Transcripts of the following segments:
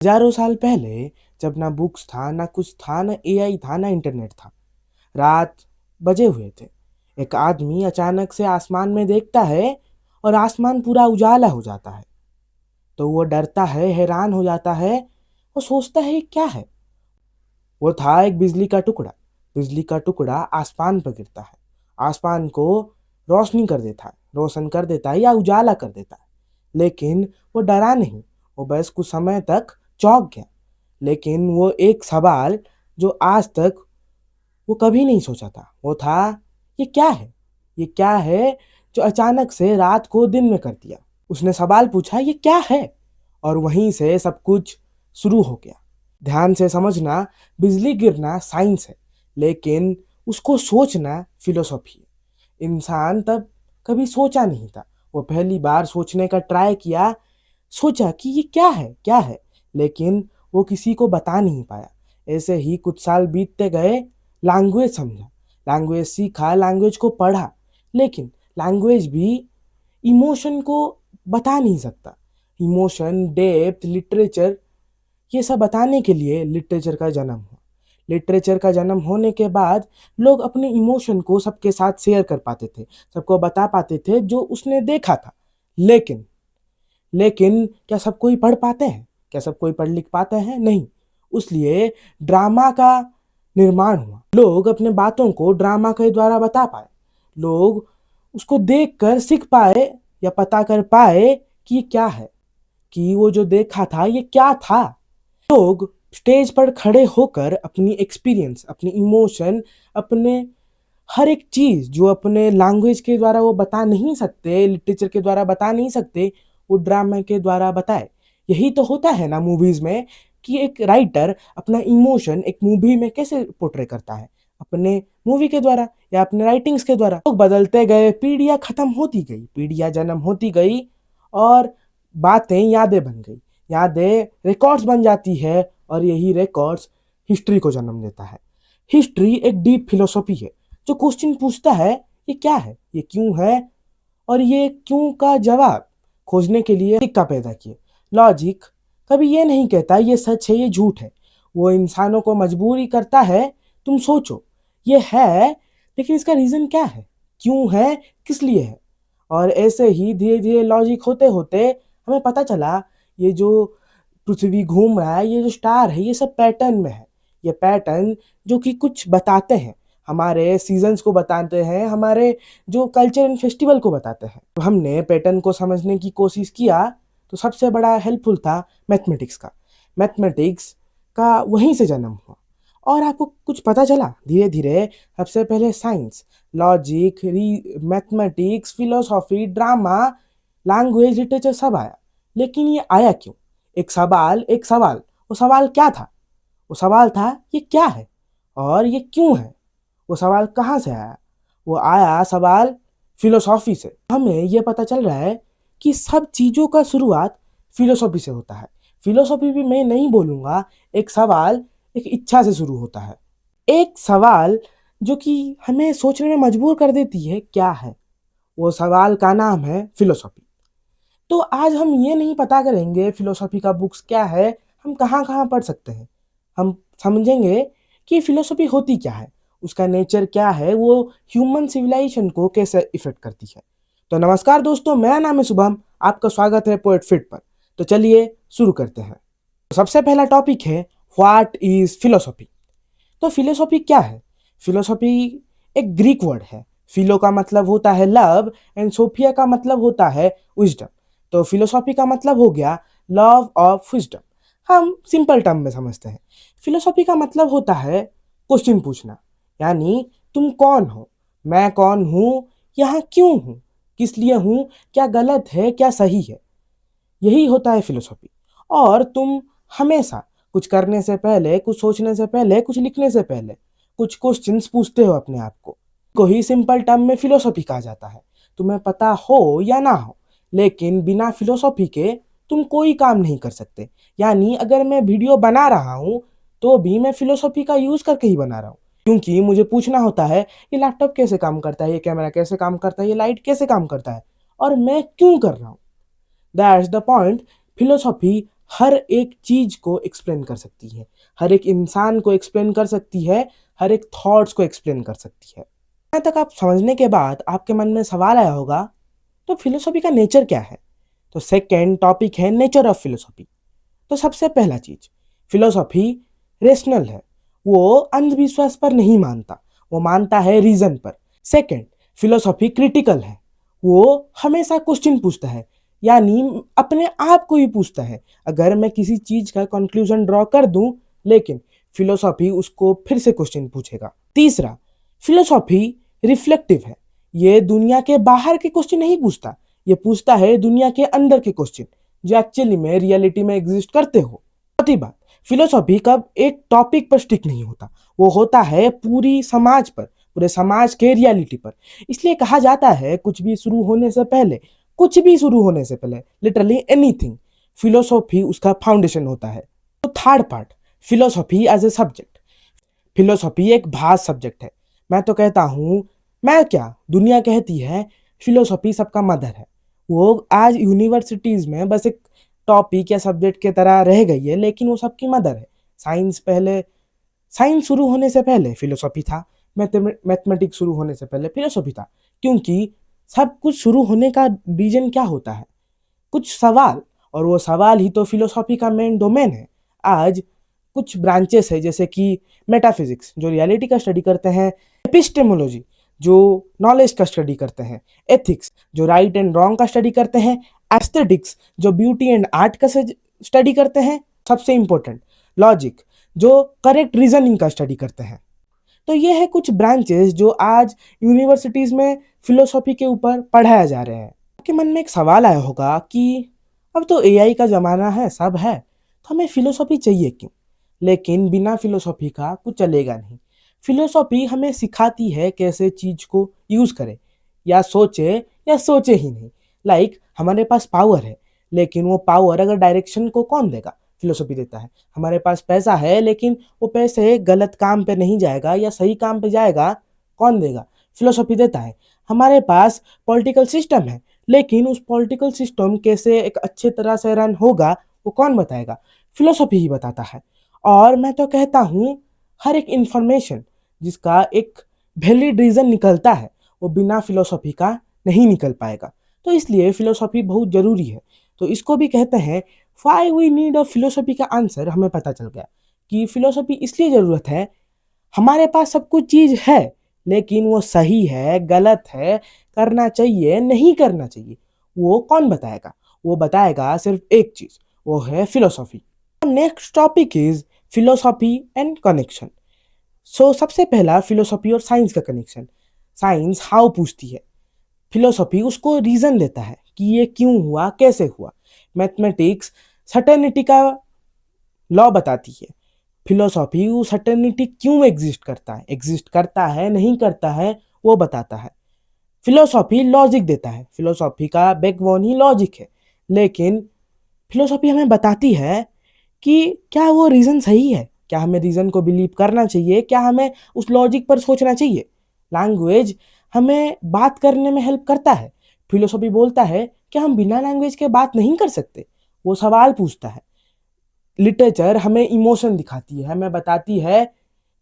हज़ारों साल पहले जब ना बुक्स था, ना कुछ था, ना एआई था, ना इंटरनेट था। रात बजे हुए थे। एक आदमी अचानक से आसमान में देखता है और आसमान पूरा उजाला हो जाता है। तो वो डरता है, हैरान हो जाता है और सोचता है ये क्या है? वो था एक बिजली का टुकड़ा। बिजली का टुकड़ा आसमान पर गिरता है। आसमान को रोशनी कर देता है, रोशन कर देता है या उजाला कर देता है। लेकिन वो डरा नहीं, वो बस कुछ समय तक चौंक गया। लेकिन वो एक सवाल जो आज तक वो कभी नहीं सोचा था, वो था ये क्या है? ये क्या है जो अचानक से रात को दिन में कर दिया? उसने सवाल पूछा ये क्या है? और वहीं से सब कुछ शुरू हो गया। ध्यान से समझना, बिजली गिरना साइंस है, लेकिन उसको सोचना फिलोसॉफी है। इंसान तब कभी सोचा नहीं था। वो पहली बार सोचने का ट्राई किया, सोचा कि ये क्या है? लेकिन वो किसी को बता नहीं पाया। ऐसे ही कुछ साल बीतते गए, लैंग्वेज समझा, लैंग्वेज सीखा, लैंग्वेज को पढ़ा, लेकिन लैंग्वेज भी इमोशन को बता नहीं सकता। इमोशन, डेप्थ, लिटरेचर, ये सब बताने के लिए लिटरेचर का जन्म हुआ। लिटरेचर का जन्म होने के बाद लोग अपने इमोशन को सबके साथ शेयर कर पाते थे, सबको बता पाते थे जो उसने देखा था। लेकिन लेकिन क्या सब कोई पढ़ पाते हैं? क्या सब कोई पढ़ लिख पाते हैं? नहीं। इसलिए ड्रामा का निर्माण हुआ। लोग अपने बातों को ड्रामा के द्वारा बता पाए। लोग उसको देखकर सीख पाए या पता कर पाए कि ये क्या है, कि वो जो देखा था ये क्या था। लोग स्टेज पर खड़े होकर अपनी एक्सपीरियंस, अपनी इमोशन, अपने हर एक चीज़ जो अपने लैंग्वेज के द्वारा वो बता नहीं सकते, लिटरेचर के द्वारा बता नहीं सकते, वो ड्रामा के द्वारा बताए। यही तो होता है ना मूवीज़ में, कि एक राइटर अपना इमोशन एक मूवी में कैसे पोर्ट्रे करता है, अपने मूवी के द्वारा या अपने राइटिंग्स के द्वारा। लोग बदलते गए, पीढ़ियाँ खत्म होती गई, पीढ़ियाँ जन्म होती गई और बातें यादें बन गई। यादें रिकॉर्ड्स बन जाती है और यही रिकॉर्ड्स हिस्ट्री को जन्म देता है। हिस्ट्री एक डीप फिलोसॉफी है जो क्वेश्चन पूछता है ये क्या है, ये क्यों है, और ये क्यों का जवाब खोजने के लिए लॉजिक का पैदा किए। लॉजिक कभी ये नहीं कहता ये सच है, ये झूठ है। वो इंसानों को मजबूरी करता है, तुम सोचो ये है, लेकिन इसका रीज़न क्या है, क्यों है, किस लिए है। और ऐसे ही धीरे धीरे लॉजिक होते होते हमें पता चला ये जो पृथ्वी घूम रहा है, ये जो स्टार है, ये सब पैटर्न में है। ये पैटर्न जो कि कुछ बताते हैं, हमारे सीजन्स को बताते हैं, हमारे जो कल्चर एंड फेस्टिवल को बताते हैं। तो हमने पैटर्न को समझने की कोशिश किया, तो सबसे बड़ा हेल्पफुल था मैथमेटिक्स का। मैथमेटिक्स का वहीं से जन्म हुआ। और आपको कुछ पता चला धीरे धीरे, सबसे पहले science, logic, mathematics, philosophy, drama, language, literature सब आया। लेकिन ये आया क्यों? एक सवाल, वो सवाल क्या था? वो सवाल था ये क्या है और ये क्यों है। वो सवाल कहाँ से आया? वो आया सवाल फिलोसॉफी से। हमें ये पता चल रहा है कि सब चीज़ों का शुरुआत फिलोसॉफी से होता है। फिलोसॉफी भी मैं नहीं बोलूँगा, एक सवाल, एक इच्छा से शुरू होता है। एक सवाल जो कि हमें सोचने में मजबूर कर देती है क्या है। वो सवाल का नाम है फिलोसॉफी। तो आज हम ये नहीं पता करेंगे फिलोसॉफी का बुक्स क्या है, हम कहाँ कहाँ पढ़ सकते हैं। हम समझेंगे कि फिलोसॉफी होती क्या है, उसका नेचर क्या है, वो ह्यूमन सिविलाइजेशन को कैसे इफेक्ट करती है। तो नमस्कार दोस्तों, मेरा नाम है शुभम, आपका स्वागत है पोएट फिट पर। तो चलिए शुरू करते हैं। तो सबसे पहला टॉपिक है व्हाट इज फिलोसॉफी। तो फिलोसॉफी क्या है? फिलोसॉफी एक ग्रीक वर्ड है। फिलो का मतलब होता है लव एंड सोफिया का मतलब होता है विजडम। तो फिलोसॉफी का मतलब हो गया लव ऑफ विजडम। हम सिंपल टर्म में समझते हैं। फिलोसॉफी का मतलब होता है क्वेश्चन पूछना, यानी तुम कौन हो, मैं कौन हूँ, यहाँ क्यों हूँ, किस लिए हूँ, क्या गलत है, क्या सही है। यही होता है फिलोसॉफी। और तुम हमेशा कुछ करने से पहले, कुछ सोचने से पहले, कुछ लिखने से पहले कुछ क्वेश्चंस पूछते हो अपने आप को ही सिंपल टर्म में फिलोसॉफी कहा जाता है। तुम्हें पता हो या ना हो, लेकिन बिना फिलोसॉफी के तुम कोई काम नहीं कर सकते। यानी अगर मैं वीडियो बना रहा हूँ तो भी मैं फिलोसॉफी का यूज़ करके ही बना रहा हूँ, क्योंकि मुझे पूछना होता है ये लैपटॉप कैसे काम करता है, ये कैमरा कैसे काम करता है, ये लाइट कैसे काम करता है, और मैं क्यों कर रहा हूँ। That's the point. फिलोसॉफी हर एक चीज को एक्सप्लेन कर सकती है, हर एक इंसान को एक्सप्लेन कर सकती है, हर एक थॉट्स को एक्सप्लेन कर सकती है। यहाँ तक आप समझने के बाद आपके मन में सवाल आया होगा, तो फिलोसॉफी का नेचर क्या है? तो सेकेंड टॉपिक है नेचर ऑफ फिलोसॉफी। तो सबसे पहला चीज, फिलोसॉफी रेशनल है, वो अंधविश्वास पर नहीं मानता, वो मानता है रीजन पर। सेकंड, फिलोसॉफी क्रिटिकल है, वो हमेशा क्वेश्चन पूछता है, यानी अपने आप को ही पूछता है। अगर मैं किसी चीज का कंक्लूजन ड्रॉ कर दूं, लेकिन फिलोसॉफी उसको फिर से क्वेश्चन पूछेगा। तीसरा, फिलोसॉफी रिफ्लेक्टिव है, ये दुनिया के बाहर के क्वेश्चन नहीं पूछता, ये पूछता है दुनिया के अंदर के क्वेश्चन जो एक्चुअली में रियलिटी में एग्जिस्ट करते हो। चौथी बात, फिलोसॉफी कब एक टॉपिक पर स्टिक नहीं होता, वो होता है पूरी समाज पर, पूरे समाज के रियलिटी पर। इसलिए कहा जाता है कुछ भी शुरू होने से पहले, कुछ भी शुरू होने से पहले, लिटरली एनीथिंग, फिलोसॉफी उसका फाउंडेशन होता है। तो third part, philosophy as a subject. Philosophy एक भास्ट सब्जेक्ट है। मैं तो कहता हूँ, मैं क्या, दुनिया कहती है फिलोसॉफी सबका मदर है। वो आज यूनिवर्सिटीज में बस एक टॉपिक या सब्जेक्ट की तरह रह गई है, लेकिन वो सबकी मदर है। साइंस पहले, साइंस शुरू होने से पहले फिलोसॉफी था, मैथमेटिक्स शुरू होने से पहले फिलोसॉफी था। क्योंकि सब कुछ शुरू होने का रीजन क्या होता है? कुछ सवाल, और वो सवाल ही तो फिलोसॉफी का मेन डोमेन है। आज कुछ ब्रांचेस है, जैसे कि मेटाफिजिक्स जो रियलिटी का स्टडी करते हैं, एपिस्टेमोलॉजी जो नॉलेज का स्टडी करते हैं, एथिक्स जो राइट एंड रॉन्ग का स्टडी करते हैं, एस्थेटिक्स जो ब्यूटी एंड आर्ट का स्टडी करते हैं, सबसे इंपॉर्टेंट लॉजिक जो करेक्ट रीजनिंग का स्टडी करते हैं। तो ये है कुछ ब्रांचेस जो आज यूनिवर्सिटीज में फिलोसॉफी के ऊपर पढ़ाया जा रहे हैं। आपके मन में एक सवाल आया होगा कि अब तो एआई का ज़माना है, सब है, तो हमें फिलोसॉफी चाहिए क्यों? लेकिन बिना फिलोसॉफी का कुछ चलेगा नहीं। फिलोसॉफी हमें सिखाती है कैसे चीज को यूज करे, या सोचे ही नहीं। हमारे पास पावर है, लेकिन वो पावर अगर डायरेक्शन को कौन देगा? फिलोसॉफी देता है। हमारे पास पैसा है, लेकिन वो पैसे गलत काम पे नहीं जाएगा या सही काम पे जाएगा, कौन देगा? फिलोसॉफी देता है। हमारे पास पॉलिटिकल सिस्टम है, लेकिन उस पॉलिटिकल सिस्टम कैसे एक अच्छे तरह से रन होगा, वो कौन बताएगा? फिलोसॉफी ही बताता है। और मैं तो कहता हूँ, हर एक इंफॉर्मेशन जिसका एक वैलिड रीजन निकलता है, वो बिना फिलोसॉफी का नहीं निकल पाएगा। तो इसलिए फिलोसॉफी बहुत जरूरी है। तो इसको भी कहते हैं why we need a philosophy का आंसर हमें पता चल गया कि फिलोसॉफी इसलिए जरूरत है। हमारे पास सब कुछ चीज है, लेकिन वो सही है, गलत है, करना चाहिए, नहीं करना चाहिए, वो कौन बताएगा? वो बताएगा सिर्फ एक चीज, वो है philosophy. Next topic is philosophy and connection. So सबसे पहला, फिलोसॉफी और साइंस का कनेक्शन। साइंस हाउ पूछती है, फिलोसॉफी उसको रीजन देता है कि ये क्यों हुआ, कैसे हुआ। मैथमेटिक्स सर्टेनिटी का लॉ बताती है, फिलोसॉफी वो सर्टेनिटी क्यों एग्जिस्ट करता है, नहीं करता है, वो बताता है। फिलोसॉफी लॉजिक देता है, फिलोसॉफी का बैकबोन ही लॉजिक है। लेकिन फिलोसॉफी हमें बताती है कि क्या वो रीज़न सही है, क्या हमें रीज़न को बिलीव करना चाहिए, क्या हमें उस लॉजिक पर सोचना चाहिए। लैंग्वेज हमें बात करने में हेल्प करता है। फिलोसॉफी बोलता है कि हम बिना लैंग्वेज के बात नहीं कर सकते, वो सवाल पूछता है। लिटरेचर हमें इमोशन दिखाती है, हमें बताती है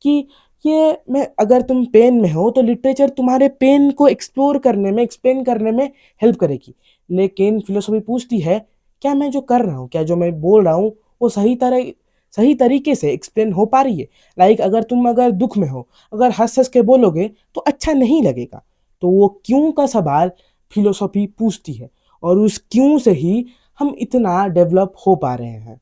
कि ये मैं, अगर तुम पेन में हो तो लिटरेचर तुम्हारे पेन को एक्सप्लोर करने में, एक्सप्लेन करने में हेल्प करेगी। लेकिन फिलोसॉफी पूछती है, क्या मैं जो कर रहा हूँ, क्या जो मैं बोल रहा हूँ, वो सही तरीके से एक्सप्लेन हो पा रही है? अगर दुख में हो, अगर हंस हंस के बोलोगे तो अच्छा नहीं लगेगा। तो वो क्यों का सवाल फिलोसॉफी पूछती है, और उस क्यों से ही हम इतना डेवलप हो पा रहे हैं।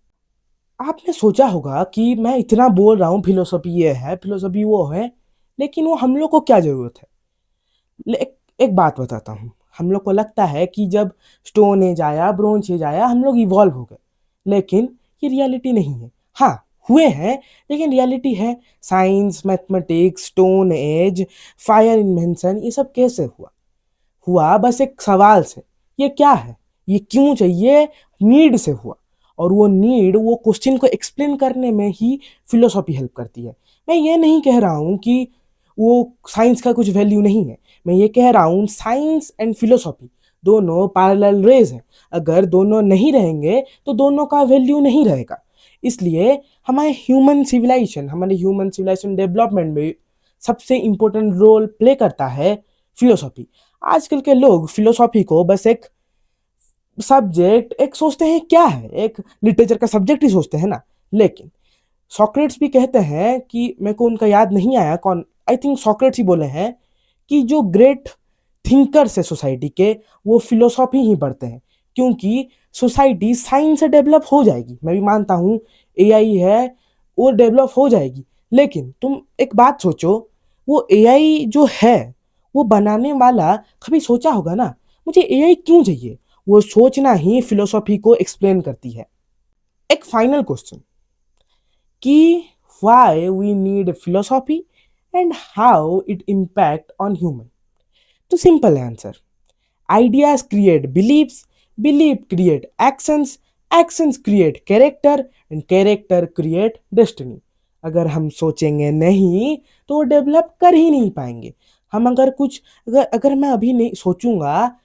आपने सोचा होगा कि मैं इतना बोल रहा हूँ फिलोसॉफी ये है, फिलोसॉफी वो है, लेकिन वो हम लोग को क्या ज़रूरत है? एक बात बताता हूँ। हम लोग को लगता है कि जब स्टोन एज आया, ब्रोंज एज आया, हम लोग इवॉल्व हो गए, लेकिन ये रियलिटी नहीं है। हाँ, हुए हैं, लेकिन रियलिटी है science, mathematics, stone age, fire invention, ये सब कैसे हुआ? हुआ बस एक सवाल से, ये क्या है, ये क्यों चाहिए, नीड से हुआ। और वो नीड, वो क्वेश्चन को एक्सप्लेन करने में ही फिलोसॉफी हेल्प करती है। मैं ये नहीं कह रहा हूँ कि वो साइंस का कुछ वैल्यू नहीं है, मैं ये कह रहा हूँ साइंस एंड फिलोसॉफी दोनों पैरेलल रेज हैं। अगर दोनों नहीं रहेंगे तो दोनों का वैल्यू नहीं रहेगा। इसलिए हमारे ह्यूमन सिविलाइजेशन डेवलपमेंट में सबसे इम्पोर्टेंट रोल प्ले करता है फिलोसॉफी। आजकल के लोग फिलोसॉफी को बस एक सब्जेक्ट एक सोचते हैं, क्या है, एक लिटरेचर का सब्जेक्ट ही सोचते हैं ना। लेकिन सॉक्रेट्स भी कहते हैं कि, मेरे को उनका याद नहीं आया कौन, आई थिंक सॉक्रेट्स ही बोले हैं कि जो ग्रेट थिंकर्स है सोसाइटी के, वो फिलोसॉफी ही पढ़ते हैं, क्योंकि सोसाइटी साइंस से डेवलप हो जाएगी। मैं भी मानता हूँ एआई है वो डेवलप हो जाएगी, लेकिन तुम एक बात सोचो, वो एआई जो है वो बनाने वाला कभी सोचा होगा ना मुझे एआई क्यों चाहिए। वो सोचना ही फिलोसॉफी को एक्सप्लेन करती है। एक फाइनल क्वेश्चन कि why we need philosophy and how it impact on human. तो simple answer, ideas create beliefs, belief create actions, actions create character and character create destiny. अगर हम सोचेंगे नहीं तो डेवलप कर ही नहीं पाएंगे। हम अगर कुछ अगर अगर मैं अभी नहीं सोचूंगा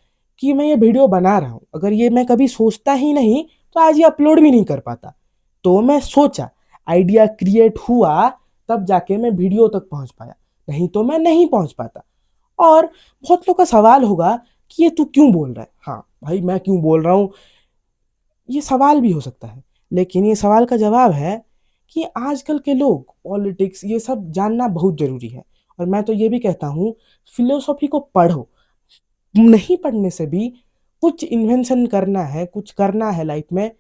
कि मैं ये वीडियो बना रहा हूँ, अगर ये मैं कभी सोचता ही नहीं तो आज ये अपलोड भी नहीं कर पाता। तो मैं सोचा, आइडिया क्रिएट हुआ, तब जाके मैं वीडियो तक पहुंच पाया, नहीं तो मैं नहीं पहुंच पाता। और बहुत लोग का सवाल होगा कि ये तू क्यों बोल रहा है। हाँ भाई, मैं क्यों बोल रहा हूँ, ये सवाल भी हो सकता है, लेकिन ये सवाल का जवाब है कि आजकल के लोग पॉलिटिक्स ये सब जानना बहुत ज़रूरी है। और मैं तो ये भी कहता हूँ फिलोसॉफी को पढ़ो। नहीं पढ़ने से भी कुछ इन्वेंशन करना है, कुछ करना है लाइफ में,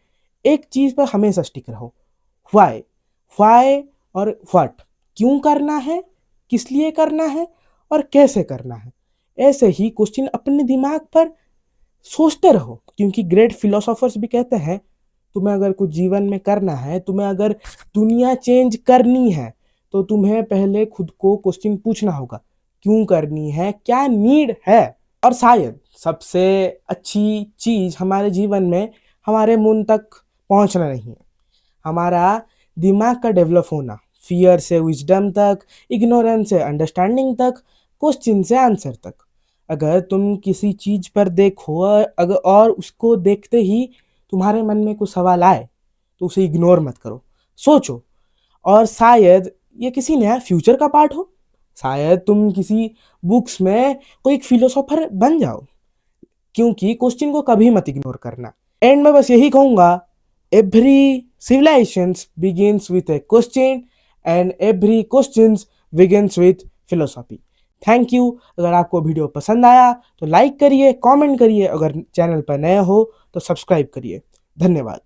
एक चीज़ पर हमेशा स्टिक रहो, वाई। वाई और व्हाट, क्यों करना है, किस लिए करना है और कैसे करना है। ऐसे ही क्वेश्चन अपने दिमाग पर सोचते रहो, क्योंकि ग्रेट फिलोसोफर्स भी कहते हैं तुम्हें अगर कुछ जीवन में करना है, तुम्हें अगर दुनिया चेंज करनी है, तो तुम्हें पहले खुद को क्वेश्चन पूछना होगा, क्यों करनी है, क्या नीड है। और शायद सबसे अच्छी चीज़ हमारे जीवन में हमारे मन तक पहुंचना नहीं है, हमारा दिमाग का डेवलप होना, फियर से विजडम तक, इग्नोरेंस से अंडरस्टैंडिंग तक, क्वेश्चन से आंसर तक। अगर तुम किसी चीज़ पर देखो अगर और उसको देखते ही तुम्हारे मन में कुछ सवाल आए तो उसे इग्नोर मत करो, सोचो। और शायद ये किसी नया फ्यूचर का पार्ट हो, शायद तुम किसी बुक्स में कोई एक फिलोसोफर बन जाओ, क्योंकि क्वेश्चन को कभी मत इग्नोर करना। एंड में बस यही कहूँगा, every civilizations begins with a question and every questions begins with philosophy. Thank you. अगर आपको वीडियो पसंद आया तो लाइक करिए, कमेंट करिए, अगर चैनल पर नए हो तो सब्सक्राइब करिए। धन्यवाद।